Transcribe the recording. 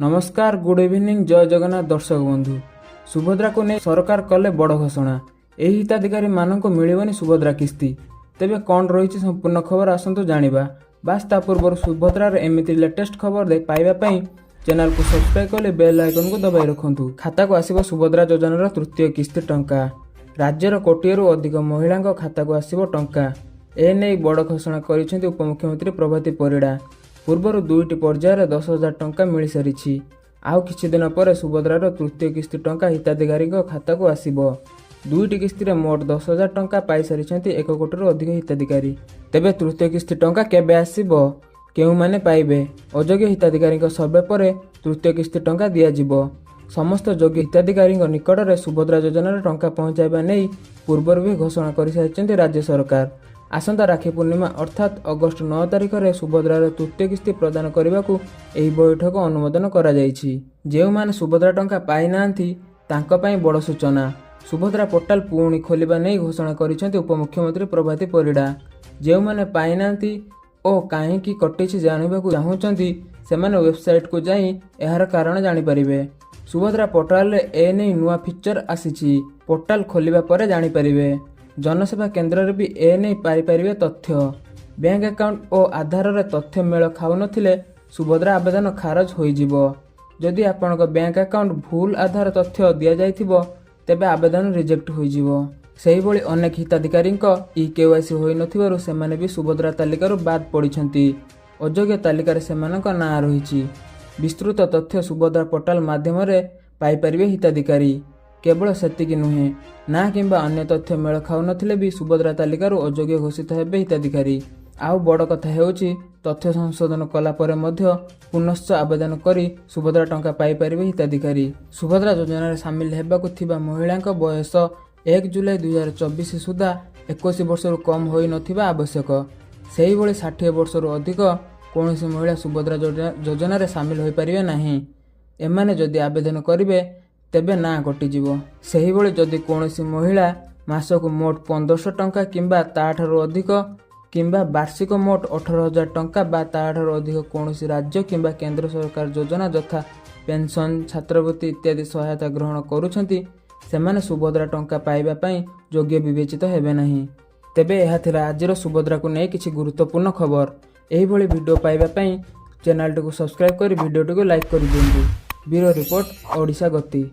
नमस्कार good evening जय जगन्नाथ दर्शक बंधु। सुभद्रा को नहीं सरकार कले बड़ घोषणा। एही हिताधिकारी मानक मिलबनी सुभद्रा किस्ती। तेबे कौन रही संपूर्ण खबर आसतु जानिबा। बास ता पूर्व सुभद्रार एमिति लेटेस्ट खबर पाइबा पई चैनल को सब्सक्राइब कर बेल आइकन को दबाई रखंतु। खाता को आसीबो सुभद्रा योजनार तृतीय किस्ती टंका। राज्यर कोटिएरु अधिक महिला खाता को आसीबो टंका। एने बड़ घोषणा करिसेंति उपमुख्यमंत्री प्रभाती परिड़ा। पूर्वर दुईटी पर्यायर 10,000 टंका मिल सारी। आउ किछि दिन पर सुभद्रार तृतीय किस्ती टंका हिताधिकारी खाता को आसीबो। दुईटी किस्ती मोट 10,000 टंका पाई सारी 1 कोटी अधिक हिताधिकारी। तेबे तृतीय किस्ती टंका केबे आसीबो, केउ माने पाइबे? अयोग्य हिताधिकारी सर्वे पर तृतीय किस्ती टंका दियाजिबो। समस्त योग्य हिताधिकारी निकट में सुभद्रा योजनार टंका पहुंचाइबा नहीं पूर्वर भी घोषणा कर सारी राज्य सरकार। आसंता राखी पूर्णिमा अर्थात अगस्ट 9 तारिख में सुभद्रार तृतीय किस्ती प्रदान करने को यह बैठक अनुमोदन करा जायछि। जो माने सुभद्रा टंका पाई नांथि तांका पई बड़ सूचना। सुभद्रा पोर्टाल पुणी खोलिबा नहीं घोषणा करिसेंति उपमुख्यमंत्री प्रभाती परिड़ा। जो माने पाई नांथि ओ काहेकि कटिछि जानिबाकू चाहुचंती सेमाने वेबसाइट को जाई एहार कारण जानि परिबे। सुभद्रा पोर्टाल रे ए नहीं नुआ फीचर आसीछि। पोर्टाल खोलिबा परे जानि परिबे। जनसेवा केन्द्र रे भी ए नहीं पाई परिबे तथ्य। बैंक अकाउंट और आधार रे तथ्य मेल खाउ नथिले सुभद्रा आवेदन खारज होई जिवो। जदि आपनक बैंक अकाउंट भूल आधार तथ्य दिया जाइथिबो तेबे आवेदन रिजेक्ट होई जिवो। सेही भली अनेक हिताधिकारी केवाईसी होई नथिबारु सेमाने भी सुभद्रा तालिकारु बाद पड़िछंती। अयोग्य तालिकार सेमानक नाम रहिछि। विस्तृत तथ्य सुभद्रा पोर्टाल माध्यम रे पाई परिबे हिताधिकारी। केवल सेतिकी नुहे ना किंबा अन्य तथ्य मेल खाउ नथिले भी सुभद्रा तालिकारु अयोग्य घोषित हेबे हिताधिकारी। आउ बड़ कथा हेउछि तथ्य संशोधन कला परे मध्य पुनश्च आवेदन करी सुभद्रा टंका पाई परिबे हिताधिकारी। सुभद्रा योजना रे शामिल हेबाकू थिबा महिलांक बयस 1 जुलाई 2024 सुधा 21 वर्षरु कम होई नथिबा आवश्यक। सेही भली 60 वर्षरु अधिक कोनोसी महिला सुभद्रा योजना रे शामिल होई परिबे नाही। एमाने जदि आवेदन करिवे तेबे ना कटिजिवो। सेही भली जदि कोनोसी महिला मासकु मोट 1500 टंका किंबा ताठारु अधिक किंबा वार्षिक मोट 18,000 टंका बा ताठारु अधिक कोनोसी राज्य किंबा केंद्र सरकार योजना यथा पेंशन छात्रवृत्ति इत्यादि सहायता ग्रहण करूछंती सेमाने सुभद्रा टंका पाइबा पई योग्य विवेचित हेबे नाही। तेबे एहा थिला आजिर सुभद्रा को नै किछि गुरुत्वपूर्ण खबर। एही भली वीडियो पाइबा पई चैनल को सब्सक्राइब करी वीडियो को लाइक करि दियंतु। ब्यूरो रिपोर्ट ओडिशा गति।